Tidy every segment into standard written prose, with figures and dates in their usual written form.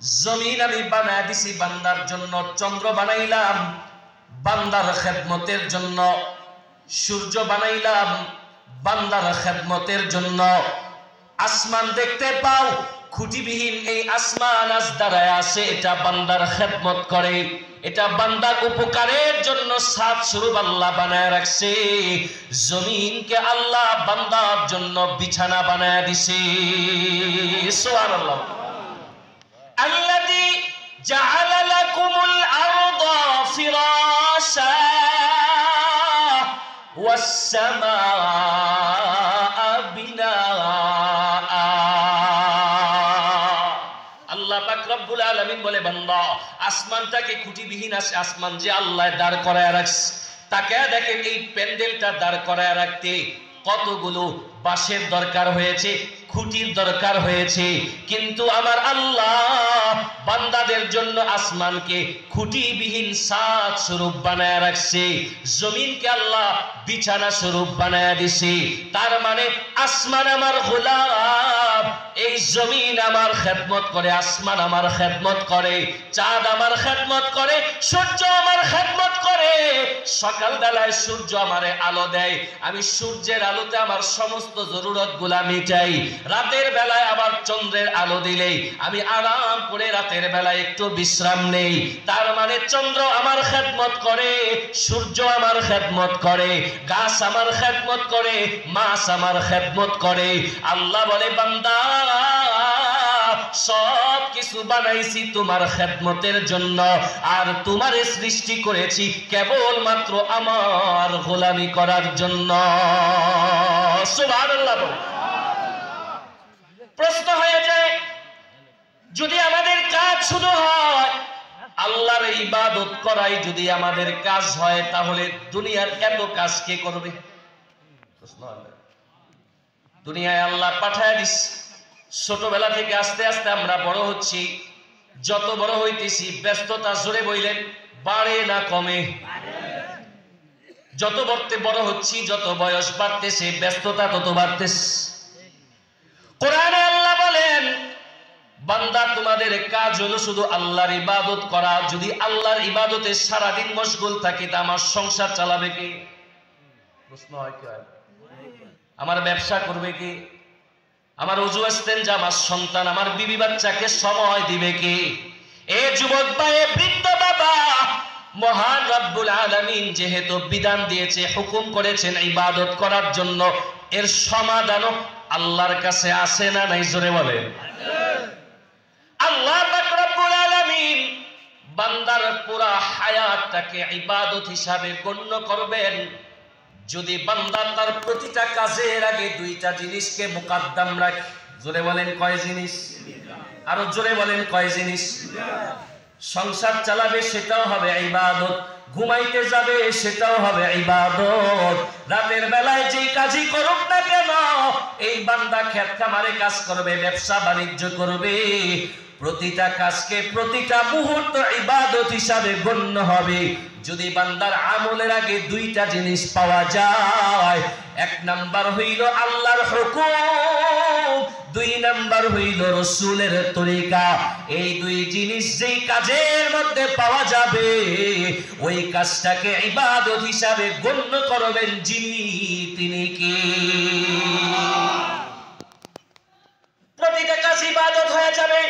জমিন আমি বানায় দিছি বান্দার জন্য, চন্দ্র বানাইলাম বান্দার খেদমতের জন্য, সূর্য বানাইলাম বান্দার খেদমতের জন্য। আসমান দেখতে পাও, খুঁটিবিহীন এই আসমান আজ দাঁড়ায় আছে, এটা বান্দার খেদমত করে, এটা বান্দার উপকারের জন্য সাত স্বরূপ আল্লাহ বানায় রাখছে। জমিনকে আল্লাহ বান্দার জন্য বিছানা বানায় দিছে। সুবহানাল্লাহ। আল্লাযী জাআলা লাকুমুল আরদা ফিরাশা ওয়াস সামাআ বিনাআ। আল্লাহ পাক রব্বুল আলামিন বলে, বান্দা আসমানটাকে খুঁটিবিহীন আসমান যে আল্লাহ দাঁড় করায় রাখছে, তাকে দেখেন এই প্যান্ডেলটা দাঁড় করায় রাখতে কতগুলো বাঁশের দরকার হয়েছে, খুঁটির দরকার হয়েছে, কিন্তু আমার আল্লাহ বান্দাদের জন্য আসমানকে খুঁটিবিহীন সাত স্বরূপ বানায় রাখছে, জমিনকে আল্লাহ বিছানা স্বরূপ বানায় দিছে। তার মানে আসমান আমার গোলাম, এই জমিন আমার খেদমত করে, আসমান আমার খেদমত করে, চাঁদ আমার খেদমত করে, সূর্য আমার খেদমত করে। সকাল বেলায় সূর্য আমারে আলো দেয়, আমি সূর্যের আলোতে আমার সমস্ত জরুরত গুলা মিটাই। রাতের বেলায় আবার চন্দ্রের আলো দিলে আমি আরাম করে রাতের বেলায় একটু বিশ্রাম নেই। তার মানে চন্দ্র আমার খেদমত করে, সূর্য আমার খেদমত করে, গাছ আমার খেদমত করে, মাছ আমার খেদমত করে। আল্লাহ বলে, বান্দা সব কিছু বানাইছি তোমার খেদমতের জন্য, আর তোমারে সৃষ্টি করেছি কেবলমাত্র আমার গোলামি করার জন্য। সুবহানাল্লাহ। প্রশ্ন হয়ে যায়, যদি আমাদের কাজ শুধু হয় আল্লাহর ইবাদত করাই যদি আমাদের কাজ হয়, তাহলে দুনিয়ার এত কাজ কে করবে? দুনিয়ায় আল্লাহ পাঠায় দিস, ছোটবেলা থেকে আস্তে আস্তে আমরা বড় হচ্ছি, যত বড় হইতেছি ব্যস্ততা জোরে বইলেন বাড়ে না কমে? যত বড় হচ্ছি, যত বয়স বাড়তেছে ব্যস্ততা তত বাড়তেছে। কোরআনে আল্লাহ বলেন, বান্দা তোমাদের কাজ হলো শুধু আল্লাহর ইবাদত করা। যদি আল্লাহর ইবাদতে সারাদিন মশগুল থাকি তা আমার সংসার চালাবে কে? প্রশ্ন হয় কি? আমার ব্যবসা করবে কি? আমার ওযু ইস্তেনজা, আমার সন্তান, আমার বিবি বাচ্চাকে সময় দিবে কি? এ যুবক ভাই, বৃদ্ধ বাবা, মহান রব্বুল আলামিন যেহেতু বিধান দিয়েছে, হুকুম করেছেন ইবাদত করার জন্য, এর সমাধানও আল্লাহর কাছে আছে না নাই? জোরে বলেন। আল্লাহ পাক রব্বুল আলামিন বান্দার পুরা হায়াতটাকে ইবাদত হিসাবে গণ্য করবেন যদি বান্দা তার প্রতিটা কাজের আগে দুইটা জিনিসকে মুকদ্দম রাখে। জোরে বলেন কয় জিনিস? আরো জোরে বলেন কয় জিনিস? সংসার চালাবে সেটাও হবে ইবাদত, ঘুমাইতে যাবে সেটাও হবে ইবাদত, রাতের বেলায় যেই কাজই করুক না কেন, এই বান্দা ক্ষেত খামারে কাজ করবে, ব্যবসা বাণিজ্য করবে, প্রতিটা কাজকে প্রতিটা মুহূর্ত ইবাদত হিসাবে গণ্য হবে যদি বান্দার আমলের আগে দুইটা জিনিস পাওয়া যায়। এক নাম্বার হইল আল্লাহর হুকুম, দুই নাম্বার হইল রাসূলের তরিকা। এই দুই জিনিস যেই কাজের মধ্যে পাওয়া যাবে, ওই কাজটাকে ইবাদত হিসাবে গণ্য করবেন যিনি, তিনি কি? প্রতিটা কাজ ইবাদত হয়ে যাবে।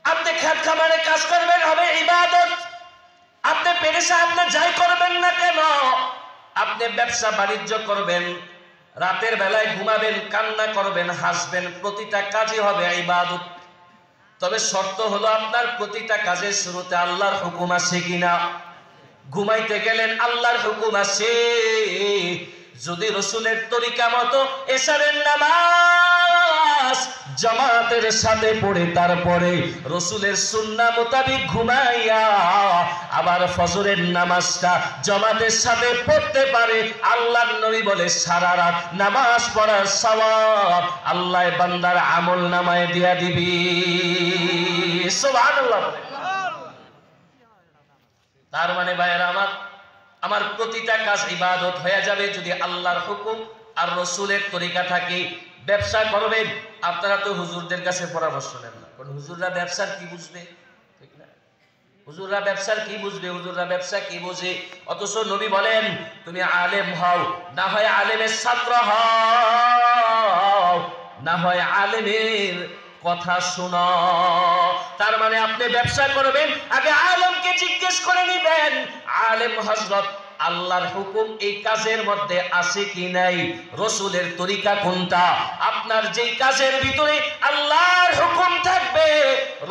আপনি খেত খামারে কাজ করবেন, হবে ইবাদত। আপনি পেরেশা আপনি যাই করবেন না কেন, আপনি ব্যবসা বাণিজ্য করবেন, রাতের বেলায় ঘুমাবেন, কান্না করবেন, হাসবেন, প্রতিটা কাজই হবে ইবাদত। তবে শর্ত হলো আপনার প্রতিটা কাজের শুরুতে আল্লাহর হুকুম আছে কিনা। ঘুমাইতে গেলেন আল্লাহর হুকুম আছে, যদি রাসূলের তরিকা মতো এশারের নামাজ জামাতের সাথে পড়ে, তারপরে রাসূলের সুন্নাহ মোতাবেক ঘুমাইয়া আবার ফজরের নামাজটা জামাতের সাথে পড়তে পারে, আল্লাহর নবী বলে সারা রাত নামাজ পড়ার সওয়াব আল্লাহ বান্দার আমল নামায় দিয়া দিবি। সুবহানাল্লাহ। তার মানে ভাইয়েরা আমার প্রতিটা কাজ ইবাদত হয়ে যাবে যদি আল্লাহর হুকুম আর রাসূলের তরিকা থাকে। ব্যবসা করবেন, আপনারা তো হুজুরদের কাছে পরামর্শ নেন না, এখন হুজুররা ব্যবসার কি বুঝবে? ঠিক না? হুজুররা ব্যবসার কি বুঝবে? হুজুররা ব্যবসা কি বোঝে? অথচ নবী বলেন তুমি আলেম হও, না হয় আলেমের ছাত্র হও, না হয় আলেমের কথা শোনো। তার মানে আপনি ব্যবসা করবেন, আগে আলেমকে জিজ্ঞেস করে নিবেন, আলেম হযরত আল্লাহর হুকুম এই কাজের মধ্যে আছে কি নাই, রাসূলের তরিকা কোনটা। আপনার যেই কাজের ভিতরে আল্লাহর হুকুম থাকবে,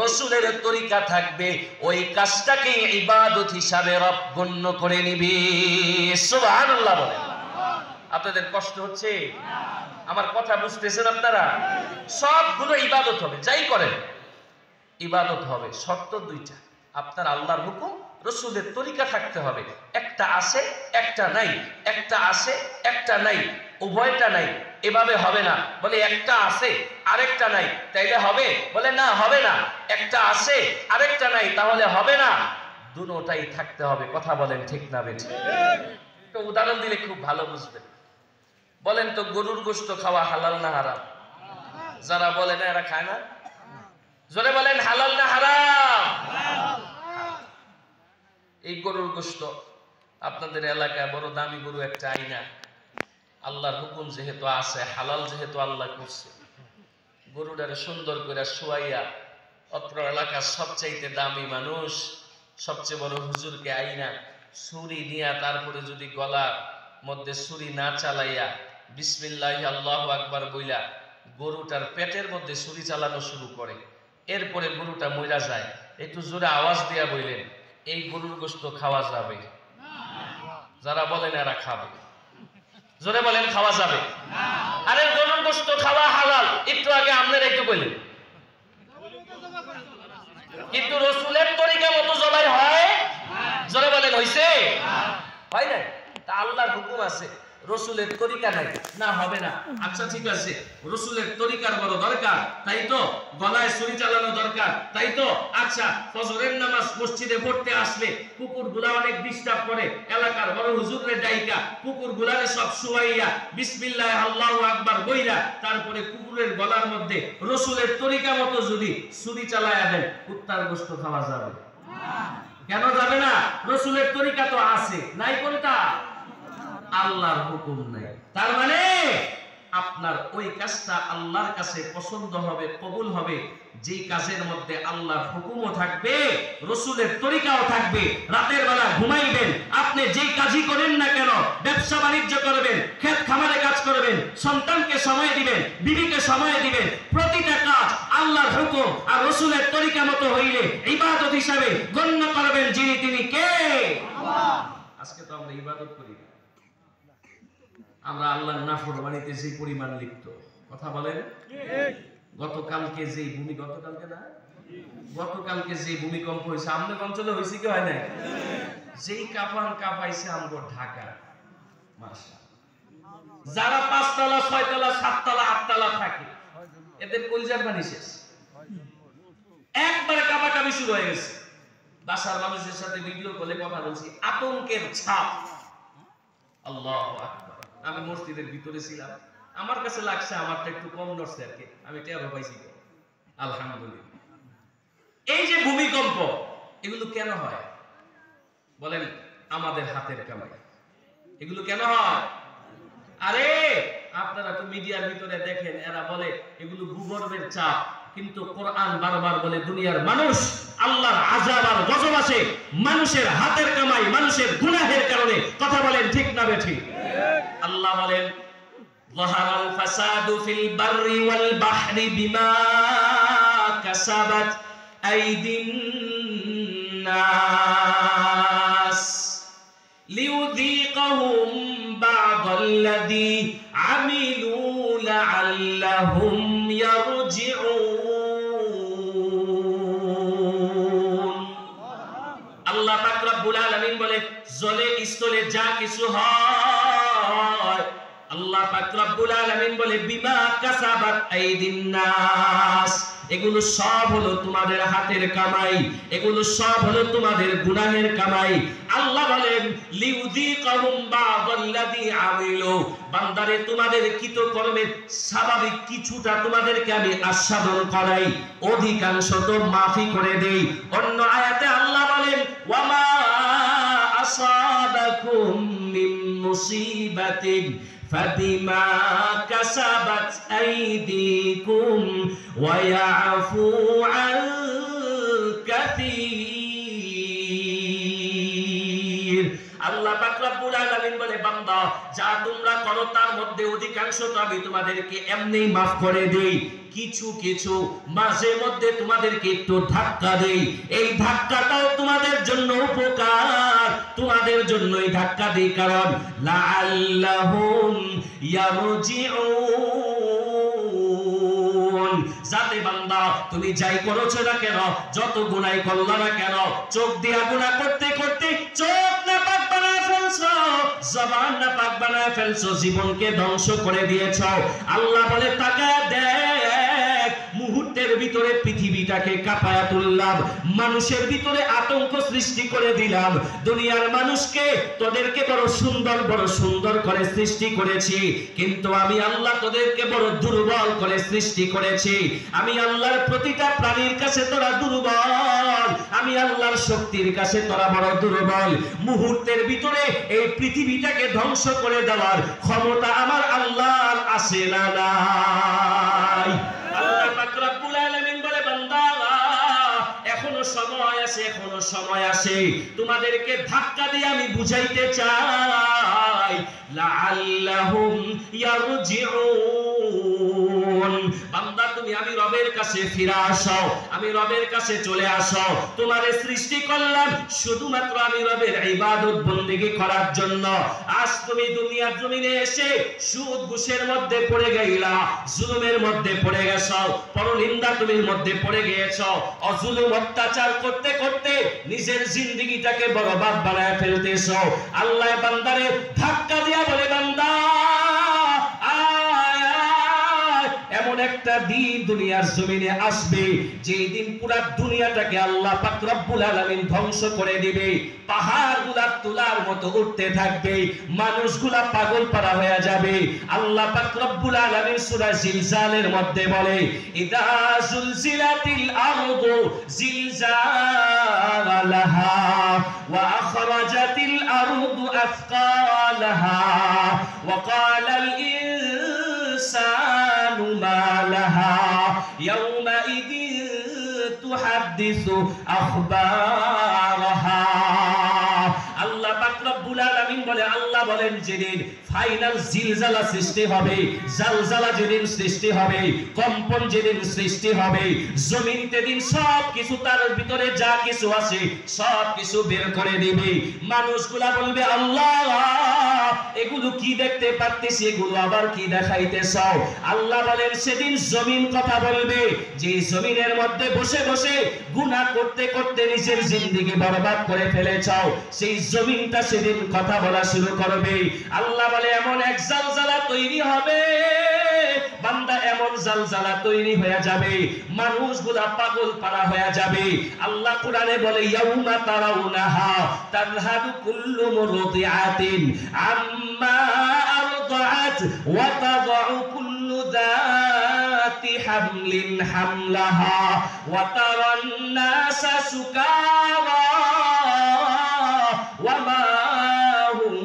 রাসূলের তরিকা থাকবে, ওই কাজটাকে ইবাদত হিসাবে রব গণ্য করে নিবে। সুবহানাল্লাহ বলেন। আপনাদের কষ্ট হচ্ছে? আমার কথা বুঝতেছেন আপনারা? সবগুলো ইবাদত হবে, যাই করেন ইবাদত হবে। শর্ত দুইটা, আপনার আল্লাহর হুকুম, রাসূলের তরিকা থাকতে হবে। একটা আছে একটা নাই, একটা আছে একটা নাই, উভয়টা নাই, এভাবে হবে না। বলে একটা আছে আরেকটা নাই, তাইলে হবে? বলে না, হবে না। একটা আছে আরেকটা নাই, তাহলে হবে না। দুটোটাই থাকতে হবে। কথা বলেন ঠিক না বেঠিক? তো উদাহরণ দিলে খুব ভালো বুঝবেন। বলেন তো গরুর গোশত খাওয়া হালাল না হারাম? যারা বলে না এরা খায় না, জোরে বলেন হালাল না হারাম? এই গরুর গোশত আপনাদের এলাকায় বড় দামি গরু একটা আইনা, আল্লাহর হুকুম যেহেতু আছে, হালাল যেহেতু আল্লাহ করছে, গরুটারে সুন্দর করে শুয়াইয়া অত্র এলাকার সবচাইতে দামি মানুষ, সবচেয়ে বড় হুজুরকে আইনা ছুরি নিয়া, তারপরে যদি গলার মধ্যে ছুরি না চালাইয়া বিসমিল্লাহি আল্লাহু আকবার বইলা গরুটার পেটের মধ্যে ছুরি চালানো শুরু করে, এরপরে গরুটা মইরা যায়, একটু জোরে আওয়াজ দিয়া বললেন এই গরুর গোশত খাওয়া যাবে? যারা বলেন এরা খাবে, জোরে বলেন খাওয়া যাবে? আরে গরুর গোশত খাওয়া হালাল, একটু আগে আপনারা একটু বললেন, কিন্তু রাসূলের তরিকা মতো জবাই হয়? জোরে বলেন হইছে? হয় না? তা আল্লাহর হুকুম আছে, রাসূলের তরিকা নাই, না হবে না। আচ্ছা ঠিক আছে, রাসূলের তরিকার বড় দরকার, তাই তো গলায় ছুরি চালানো দরকার, তাই তো আচ্ছা ফজরের নামাজ মসজিদে পড়তে আসলে কুকুরগুলা অনেক ডিস্টার্ব করে, এলাকার বড় হুজুরের ডাইকা কুকুরগুলারে সব শুয়াইয়া বিসমিল্লাহ আল্লাহু আকবার বইলা তারপরে কুকুরের গলার মধ্যে রাসূলের তরিকা মতো যদি ছুরি চালায়া দেন, কুত্তার গোশত খাওয়া যাবে? কেন যাবে না? রাসূলের তরিকা তো আছে, নাই কোনটা? আল্লাহর হুকুম নাই। তার মানে আপনার ওই কাজটা আল্লাহর কাছে পছন্দ হবে, কবুল হবে, যেই কাজের মধ্যে আল্লাহর হুকুমও থাকবে, রাসূলের তরিকাও থাকবে। রাতের বেলা ঘুমাইবেন, আপনি যেই কাজই করেন না কেন, ব্যবসা বাণিজ্য করবেন, ক্ষেত খামারে কাজ করবেন, সন্তানকে সময় দিবেন, বিবিকে সময় দিবেন, প্রতিটা কাজ আল্লাহর হুকুম আর রাসূলের তরিকা মতো হইলে ইবাদত হিসাবে গণ্য করবেন। যিনি তিনি কে? আল্লাহ। আজকে তো আমরা ইবাদত করি, আমরা আল্লাহর নাফরমানিতে যে পরিমাণ লিপ্ত। কথা বলেন? গতকালকে যে গতকালকে যে ভূমিকম্প হয়েছে, আমাদের অঞ্চলে হয়েছে কি হয় নাই? যেই কাঁপান কাঁপাইছে আমগো ঢাকা, মাশাআল্লাহ। যারা ৫ তলা ৬ তলা ৭ তলা ৮ তলা থাকে, এদের কলিজার পানি শেষ, একবারে কাঁপাকাঁপি শুরু হয়ে গেছে। বাসার মানুষের সাথে ভিডিও কলে কথা বলছি, আতঙ্কের ছাপ। আল্লাহু আকবার। আমি মসজিদের ভিতরে ছিলাম, আমার কাছে লাগছে আমারটা একটু কম নড়ছে আর কি, আমি টেরও পাইছি। আলহামদুলিল্লাহ। এই যে ভূমিকম্প, এগুলো কেন হয় বলেন? আমাদের হাতের কামাই। এগুলো কেন হয়? আরে আপনারা তো মিডিয়ার ভিতরে দেখেন, এরা বলে এগুলো ভূগর্ভের চাপ, কিন্তু কোরআন বারবার বলে দুনিয়ার মানুষ আল্লাহর আযাব আর গজব আসে মানুষের হাতের কামাই, মানুষের গুনাহের কারণে। কথা বলেন ঠিক না বেঠিক? আল্লাহ বলেন যাহারাল ফাসাদু ফিল বাররি ওয়াল বাহরি বিমা কাসাবাত আইদিন নাস লিউযীকাহুম বা'দাল্লাযী আমিলু লা'আল্লাহুম ইয়ারজিউন। আল্লাহ পাক রব্বুল আলামিন বলে জলে স্থলে যা কিছু হয়, আল্লাহ পাক রব্বুল আলামিন বলে বিমা কাসাবাত আইদিন নাস, এগুলো সব হলো তোমাদের হাতের কামাই, এগুলো সব হলো তোমাদের গুনাহের কামাই। আল্লাহ বলেন লিউযীকাহুম বা'দাল্লাযী আমিলু, বান্দারে তোমাদের কৃতকর্মের স্বাভাবিক কিছুটা তোমাদেরকে আমি আস্বাদন করাই, অধিকাংশ তো মাফি করে দেই। অন্য আয়াতে আল্লাহ বলেন ওয়ামা আসাবাকুম মিন মুসিবাতিন ফাবিমা কাসাবাত আইদিকুম ওয়া ইয়াফু আন কাসীর। আল্লাহ পাক রব্বুল আলামিন বলে বান্দা যা তোমরা করো তার মধ্যে অধিকাংশ তো আমি তোমাদেরকে এমনিই মাফ করে দেই, কিছু কিছু মাঝে মধ্যে তোমাদেরকে একটু ধাক্কা দেই, এই ধাক্কাটাও তোমাদের জন্য উপকার, তোমাদের জন্যই ধাক্কা দেই, কারণ লাআল্লাহুম ইয়ারজিউন, যাতে বান্দা তুমি যাই করেছো না কেন, যত গুনাহ করলা না কেন, চোখ দিয়া গুনাহ করতে করতে চোখ না পাক বানায় ফেলছো, জবান না পাক বানায় ফেলছো, জীবনকে ধ্বংস করে দিয়েছো। আল্লাহ বলে তাকায় দেখ, মুহূর্তের ভিতরে পৃথিবীটাকে কাঁপায়া তুললাম, মানুষের ভিতরে আতঙ্ক সৃষ্টি করে দিলাম, দুনিয়ার মানুষকে তোদেরকে বড় সুন্দর করে সৃষ্টি করেছি, কিন্তু আমি আল্লাহ তোদেরকে বড় দুর্বল করে সৃষ্টি করেছি। আমি আল্লাহর প্রতিটা প্রাণীর কাছে তোরা দুর্বল, আমি আল্লাহর শক্তির কাছে তোরা বড় দুর্বল। মুহূর্তের ভিতরে এই পৃথিবীটাকে ধ্বংস করে দেওয়ার ক্ষমতা আমার আল্লাহর আছে না নাই? আল্লাহ পাক রব্বুল আলামিন বলে বান্দা এখনো সময় আছে, এখনো সময় আছে, তোমাদেরকে ধাক্কা দিয়ে আমি বুঝাইতে চাই লাআল্লাহুম ইয়ারজিউন। বান্দা তুমি আমি রবের কাছে ফিরে আসো, আমি রবের কাছে চলে আসো, তোমারে সৃষ্টি করলাম শুধুমাত্র আমি রবের ইবাদত বন্দেগী করার জন্য। আজ তুমি দুনিয়ার জমিনে এসে সুদ ঘুষের মধ্যে পড়ে গেলা, জুলুমের মধ্যে পড়ে গেছো, পরনিন্দা তুমি মধ্যে পড়ে গিয়েছো, অজুলুম অত্যাচার করতে করতে নিজের জিন্দেগিটাকে বরবাদ বানায় ফেলতেছো। আল্লাহ বান্দারে ধাক্কা দিয়া বলে বান্দা এমন একটা দিন দুনিয়ার জমিনে আসবে যেই দিন পুরো দুনিয়াটাকে আল্লাহ পাক রব্বুল আলামিন ধ্বংস করে দিবে, পাহাড়গুলা তুলার মতো উঠতে থাকবে, মানুষগুলা পাগল পারা হয়ে যাবে। আল্লাহ পাক রব্বুল আলামিন সূরা জিলজালের মধ্যে বলে ইদা জুলজিলাতিল আরদু জিলজালাহা ওয়া আখরাজাতিল আরদু আথকালাহা ওয়া ক্বালাল ইনসানু মা লাহা ইয়াওমাইদিন তুহাদ্দিসু আখবারাহা। আল্লাহ পাক রব্বুল আলামিন বলে, আল্লাহ বলেন যেদিন ফাইনাল জিলজালা সৃষ্টি হবে, জালজালা যেদিন সৃষ্টি হবে, কম্পন যেদিন সৃষ্টি হবে, জমিন সেদিন সব কিছু তার ভিতরে যা কিছু আছে সব কিছু বের করে দিবে। মানুষগুলা বলবে আল্লাহ এগুলো কি দেখতে পাচ্তেছি, এগুলো আবার কি দেখাইতেছ? আল্লাহ বলেন সেদিন জমিন কথা বলবে, যে জমিনের মধ্যে বসে বসে গুনাহ করতে করতে নিজের জিন্দেগি বরবাদ করে ফেলেছাও, সেই জমিনটা সেদিন কথা বলা শুরু করবে। আল্লাহ বলে এমন এক জালজালা তৈরি হবে বান্দা, এমন জালজালা তৈরি হয়ে যাবে মানুষগুলা পাগল পারা হয়ে যাবে। আল্লাহ কোরআনে বলে ইয়াউমা তারাউনাহা তাযহাবু কুল্লু মুরদিআতিন আম্মা আরদাআত ওয়া তাযউ কুল্লু যাতি হামলিন হামলাহা ওয়া তারান নাসা সুকারা ওয়া মা হুম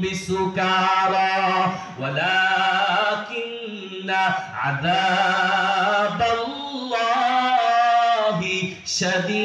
বিসুকারা ওয়ালাকিন্না আযাবাল্লাহি শাদীদ।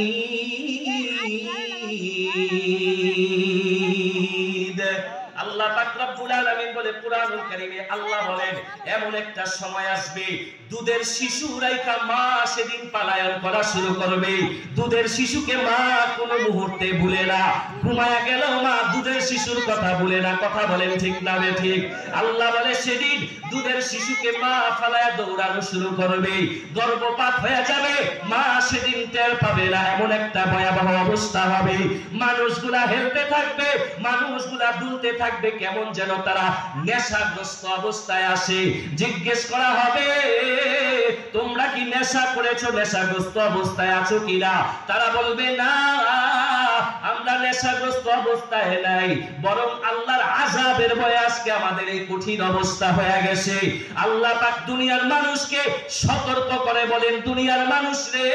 আল্লাহ পাক রব্বুল আলামিন বলে কুরআনুল কারীমে, আল্লাহ বলেন এমন একটা সময় আসবে দুধের শিশু রাইখা মা সেদিন পালায়ন করা শুরু করবে। দুধের শিশুকে মা কোনো মুহূর্তে ভুলে না, ঘুমায়া গেল মা দুধের শিশুর কথা ভুলে না। কথা বলেন ঠিক না ঠিক? আল্লাহ বলে সেদিন দুধের শিশুকে মা ফালায়া দৌড়ানো শুরু করবে, গর্ভপাত হয়ে যাবে, মা সেদিন টের পাবে না, এমন একটা ভয়াবহ অবস্থা হবে। মানুষগুলা হেলতে থাকবে, মানুষগুলা দুলতে থাকবে, কেমন যেন তারা নেশাগ্রস্ত অবস্থায় আসে। জিজ্ঞেস করা হবে, তোমরা কি নেশা করেছো, নেশাগ্রস্ত অবস্থায় আছো কিনা? তারা বলবে না, আমরা নেশাগ্রস্ত অবস্থায় নাই, বরং আল্লাহর আযাবের ভয়ে আজকে আমাদের এই কঠিন অবস্থা হয়ে গেছে। আল্লাহ পাক দুনিয়ার মানুষকে সতর্ক করে বলেন, দুনিয়ার মানুষ রে,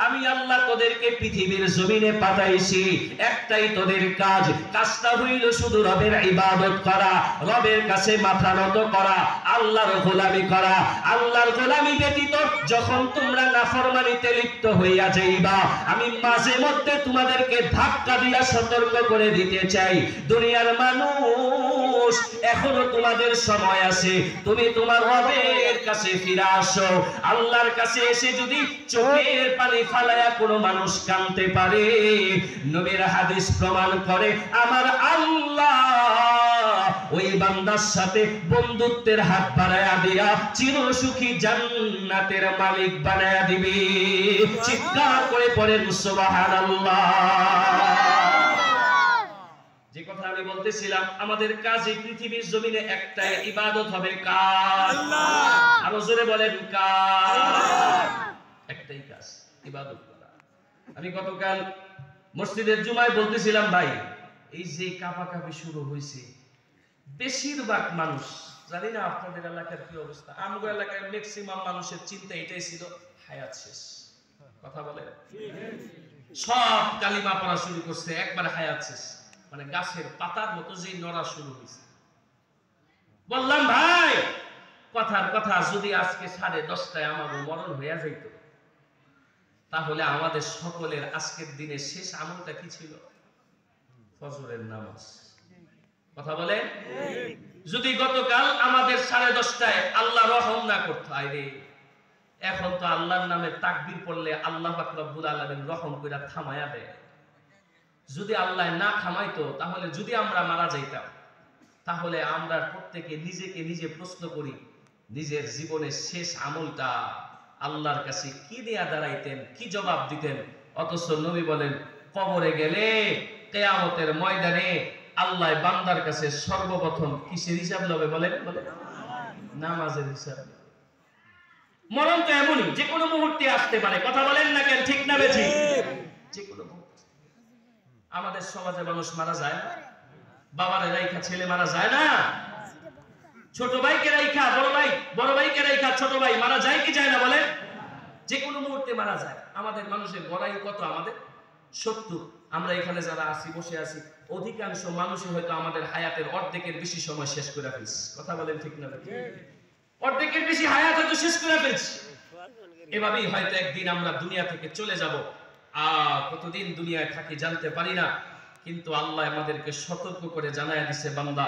আমি আল্লাহ তোদেরকে পৃথিবীর জমিনে পাঠাইছি, একটাই তোদের কাজ, কাজটা হইল শুধু রবের ইবাদত করা, রবের কাছে মাথা নত করা, আল্লাহর গোলামি করা। আল্লাহর গোলামি ব্যতীত যখন তোমরা নাফরমানিতে লিপ্ত হইয়া যাইবা, আমি মাঝে মধ্যে তোমাদেরকে ধাক্কা দিয়া সতর্ক করে দিতে চাই, দুনিয়ার মানুষ এখনো তোমাদের সময় আছে, তুমি তোমার রবের কাছে ফিরে আসো। আল্লাহর কাছে এসে যদি চোখের পানি ফালায়া কোনো মানুষ কাঁদতে পারে, নবীর হাদিস প্রমাণ করে আমার আল্লাহ ওই বান্দার সাথে বন্ধুত্বের হাত বাড়ায়া দিয়া চিরসুখী জান্নাতের মালিক বানায়া দিবে। চিৎকার করে পড়েন সুবহানাল্লাহ। যে কথা আমি বলতেছিলাম, আমাদের কাজ এই পৃথিবীর জমিনে একটাই, ইবাদত হবে কার? আল্লাহ। আরো জোরে বলেন কার? একটাই কাজ, ইবাদত করা। আমি গতকাল মসজিদের জুমায় বলতেছিলাম, ভাই এই যে কাঁপাকাঁপি শুরু হয়েছে, বেশিরভাগ মানুষ, জানি না আপনাদের এলাকার কি অবস্থা, আমগো এলাকার ম্যাক্সিমাম মানুষের চিন্তা এটাই ছিল, হায়াত শেষ। কথা বলে, সব কালিমা পড়া শুরু করছে, একবার হায়াত শেষ, মানে গাছের পাতার মতো যে নড়া শুরু হয়েছে। বললাম ভাই, কথার কথা, যদি আজকে 10:30টায় আমাদের মরণ হইয়া যাইত, তাহলে আমাদের সকলের আজকের দিনে শেষ আমলটা কি ছিল? ফজরের নামাজ। কথা বলে, যদি গতকাল আমাদের 10:30টায় আল্লাহ রহম না করতো, আইরে এখন তো আল্লাহর নামে তাকবীর পড়লে আল্লাহ পাক রব্বুল আলামিন রহম কইরা থামায়া দেয়। যদি আল্লাহ না থামাইতো, তাহলে যদি আমরা মারা যাইতাম, তাহলে আমরা প্রত্যেকে নিজেকে নিজে প্রশ্ন করি, নিজের জীবনের শেষ আমলটা আল্লাহর কাছে কি দিয়া দাঁড়াইতেন, কি জবাব দিতেন? অথচ নবী বলেন, কবরে গেলে কিয়ামতের ময়দানে আল্লাহ বান্দার কাছে সর্বপ্রথম কিসের হিসাব লবে? বলেন, নামাজের হিসাব। মরণ তো এমনই, যে কোনো মুহূর্তে আসতে পারে। কথা বলেন না কেন, ঠিক না বেঠিক? যে কোনো মুহূর্তে। আমাদের সমাজে মানুষ মারা যায় না, বাবারে রাইখা ছেলে মারা যায় না, ছোট ভাইকে রাইখা বড় ভাই, বড় ভাইকে রাইখা ছোট ভাই মারা যায় কি যায় না? বলেন, যে কোনো মুহূর্তে মারা যায়। আমাদের মানুষের গড়াই কত? আমাদের 70। আমরা এখানে যারা আছি, বসে আছি, অধিকাংশ মানুষই হয়তো আমাদের হায়াতের অর্ধেকের বেশি সময় শেষ করে ফেলছে। কথা বলেন, ঠিক না? অর্ধেকের বেশি হায়াত হয়তো শেষ করে ফেলছে। এভাবেই হয়তো একদিন আমরা দুনিয়া থেকে চলে যাব। আর কতদিন দুনিয়ায় থাকি জানতে পারি না, কিন্তু আল্লাহ আমাদেরকে সতর্ক করে জানায় দিছে, বান্দা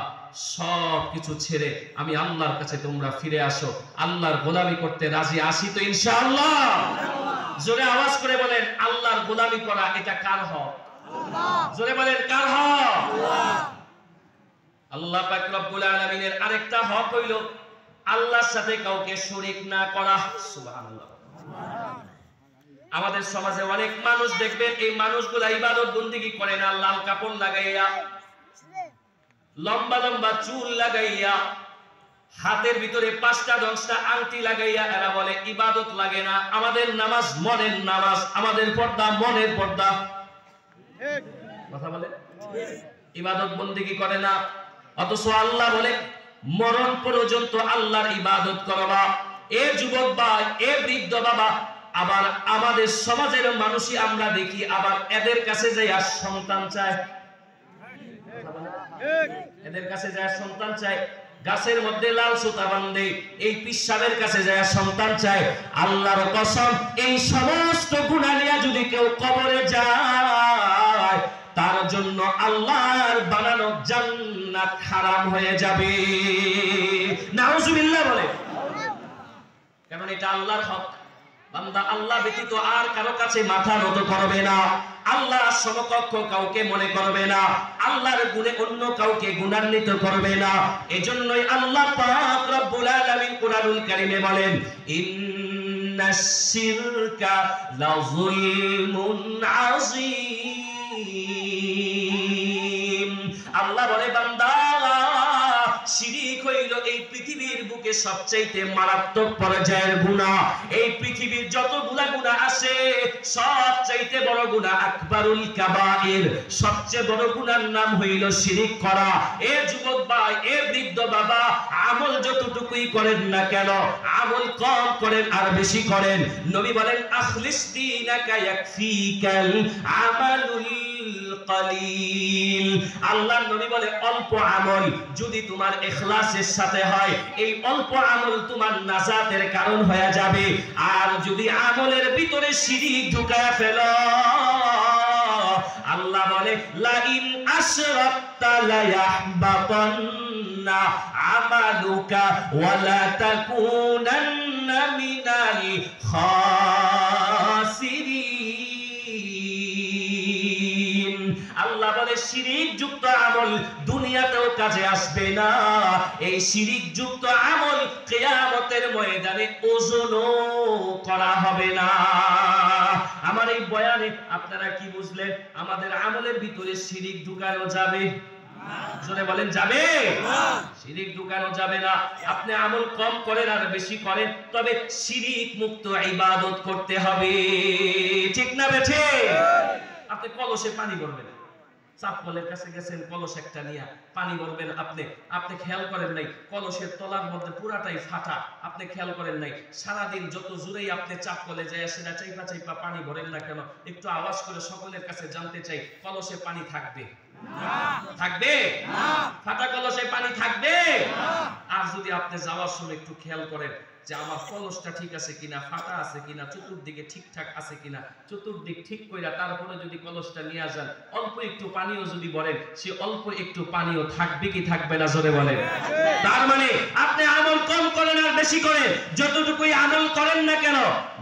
সব কিছু ছেড়ে আমি আল্লাহর কাছে তোমরা ফিরে আসো। আল্লাহর গোলামি করতে রাজি আছি তো ইনশাআল্লাহ? জোরে আওয়াজ করে বলেন, আল্লাহর গোলামি করা এটা কার হক? জোরে বলেন, কার হক? আল্লাহ পাক রব্বুল আলামিনের আরেকটা হক হইল আল্লাহর সাথে কাউকে শরীক না করা। সুবহানাল্লাহ। আমাদের সমাজে অনেক মানুষ দেখবেন, এই মানুষগুলা ইবাদত বন্দেগী করে না, লাল কাপড় লাগাইয়া, লম্বা লম্বা চুল লাগাইয়া, হাতের ভিতরে 5টা 10টা আংটি লাগাইয়া এরা বলে ইবাদত লাগে না। আমাদের নামাজ মনের নামাজ, আমাদের পর্দা মনের পর্দা। কথা বলে, ইবাদত বন্দেগী করে না। অথচ আল্লাহ বলে মরণ পর্যন্ত আল্লাহর ইবাদত করবা। এ যুবক ভাই, এ বৃদ্ধ বাবা, আবার আমাদের সমাজের মানুষই আমরা দেখি আবার এদের কাছে যায় সন্তান চায়। এদের কাছে যায় সন্তান চায়, গাছের মধ্যে লাল সুতা বাঁধে, এই পিসাবের কাছে যায় সন্তান চায়। আল্লাহর কসম, এই সমস্ত গুনাহ নিয়ে যদি কেউ কবরে যায়, তার জন্য আল্লাহর বানানো জান্নাত হারাম হয়ে যাবে। নাউজুবিল্লাহ বলে। কারণ এটা আল্লাহর হক। বান্দা আল্লাহ ব্যতীত আর কারো কাছে মাথা নত করবে না, আল্লাহর সমকক্ষ কাউকে মনে করবে না, আল্লাহর গুণে অন্য কাউকে গুণান্বিত করবে না। এজন্যই আল্লাহ পাক রব্বুল আলামিন কুরআনুল কারীমে বলেন, ইন্নাশ শিরকা লাযুলমুন আযীম। আল্লাহ বলে বান্দা, শিরিক হইল এই পৃথিবীর বুকে সবচেয়ে মারাত্মক পর্যায়ের গুনাহ। এই পৃথিবীর যতগুলা গুনাহ আছে সবচেয়ে বড় গুনাহ আকবারুল কাবায়ের, সবচেয়ে বড় গুনাহর নাম হইল শিরিক করা। এ যুবক ভাই, এ বৃদ্ধ বাবা, আমল যতটুকুই করেন না কেন, আমল কম করেন আর বেশি করেন। নবী বলেন আখলিস দীনাকা ইয়াকফিকাল আমালুল কলিল। আল্লাহর নবী বলে অল্প আমল যদি তোমার ইখলাসের সাথে হয়, এই অল্প আমল তোমার নাজাতের কারণ হয়ে যাবে। আর যদি আমলের ভিতরে শিরিক ঢুকায়া ফেলো, আল্লাহ বলে লা ইন আশরাকতা লা ইয়াহবাতান্না আমালুকা ওয়া লা তাকুনান্না মিনাল খাসিরিন। আল্লাহ বলে শিরিক যুক্ত আমল দুনিয়াতেও কাজে আসবে না, এই শিরিক যুক্ত আমল কিয়ামতের ময়দানে ওজনও করা হবে না। আমার এই বয়ানে আপনারা কি বুঝলেন? আমাদের আমলের ভিতরে শিরিক ঢুকানো যাবে? জোরে বলেন যাবে? শিরিক ঢুকানো যাবে না। আপনি আমল কম করেন আর বেশি করেন, তবে শিরিক মুক্ত ইবাদত করতে হবে, ঠিক না বেঠে? আপনি কলসে পানি ভরবেন, চাপকলের কাছে গেছেন, কলস একটা নিয়ে পানি ভরবেন, আপনি খেয়াল করেন নাই কলসের তলার মধ্যে পুরাটাই ফাটা, আপনি খেয়াল করেন নাই। সারাদিন যত জোরেই আপনি চাপকলে যায় সেটা চাইপা চাইপা পানি ভরেন না কেন, একটু আওয়াজ করে সকলের কাছে জানতে চাই, কলসে পানি থাকবে? থাকবে? ফাটা কলসে পানি থাকবে? আর যদি আপনি যাওয়ার সময় একটু খেয়াল করেন যে আমার কলসটা ঠিক আছে কিনা, ফাটা আছে কিনা, চতুর্দিকে ঠিকঠাক আছে কিনা, চতুর্দিক ঠিক কইরা তারপরে যদি কলসটা নিয়ে যান, অল্প একটু পানিও যদি বলেন, সে অল্প একটু পানিও থাকবে কি থাকবে না? জোরে বলেন। তার মানে আপনি আমল কম করেন আর বেশি করেন, যতটুকুই আমল করেন না কেন,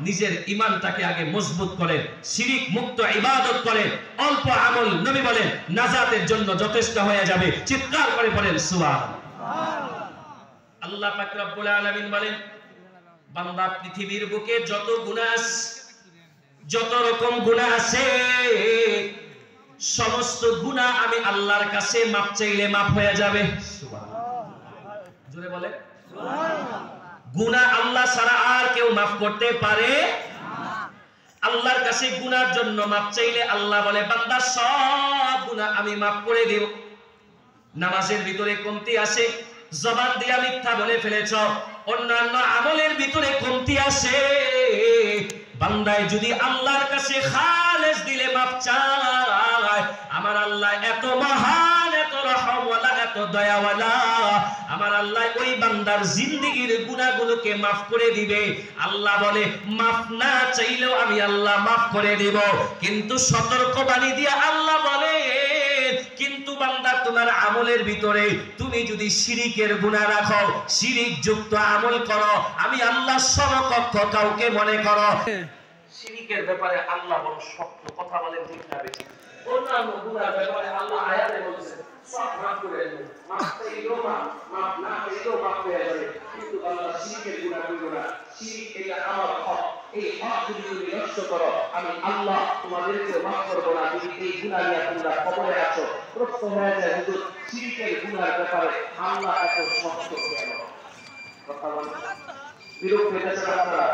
নিজের ঈমানটাকে আগে মজবুত করেন, শিরিক মুক্ত ইবাদত করেন। অল্প আমল নবী বলেন নাজাতের জন্য যথেষ্ট হয়ে যাবে। চিৎকার করে বলেন সুবহানাল্লাহ। আল্লাহ পাক রব্বুল আলামিন বলেন বান্দা, পৃথিবীর বুকে যত গুনাহ আছে, যত রকম গুনাহ আছে, সমস্ত গুনাহ আমি আল্লাহর কাছে মাপ চাইলে মাপ হয়ে যাবে। সুবহানাল্লাহ। জোরে বলেন সুবহানাল্লাহ। গুনাহ আল্লাহ ছাড়া আর কেউ মাফ করতে পারে না। আল্লাহর কাছে গুনার জন্য মাপ চাইলে আল্লাহ বলে বান্দা সব গুনাহ আমি মাফ করে দেব। নামাজের ভিতরে কমতি আছে, জবান দিয়া মিথ্যা বলে ফেলেছ, অন্যান্য আমলের ভিতরে কমতি আছে, বান্দায় যদি আল্লাহর কাছে খালেস দিলে মাফ চায়, আমার আল্লাহ এত মহান, এত রহমওয়ালা, এত দয়াওয়ালা, আমার আল্লাহ ওই বান্দার জিন্দেগীর গুনাহগুলোকে মাফ করে দিবে। আল্লাহ বলে মাফ না চাইলেও আমি আল্লাহ মাফ করে দেব। কিন্তু সতর্কবাণী দিয়ে আল্লাহ বলে কিন্তু বান্দা তোমার আমলের ভিতরে তুমি যদি শিরিকের গুনাহ রাখো, শিরিক যুক্ত আমল করো, আমি আল্লাহ সমকক্ষ কাউকে মনে করো। শিরিকের ব্যাপারে আল্লাহ বড় শক্ত কথা বলেন, ঠিক না বেশি? অন্যান্য গুনাহের ব্যাপারে আল্লাহ আয়াতে বলেছেন সব মাফ করে দেন, মাফ চাইলেও মাফ না চাইলেও মাফ হয়ে যাবে। কিন্তু আল্লাহ শিরিকের গুনাহ করবে না। শিরিক এটা আমার হক, এই হক যদি নষ্ট করো আমি আল্লাহ তোমাদেরকে মাফ করব না। যদি এই গুনাহ নিয়ে তোমরা কবরে আছো, প্রশ্ন হয়ে যায় হুজুর শিরিকের গুনাহের ব্যাপারে আল্লাহ এত শক্ত কেন? কথা বলেন, বিরক্ত হয়ে যাচ্ছে আপনারা।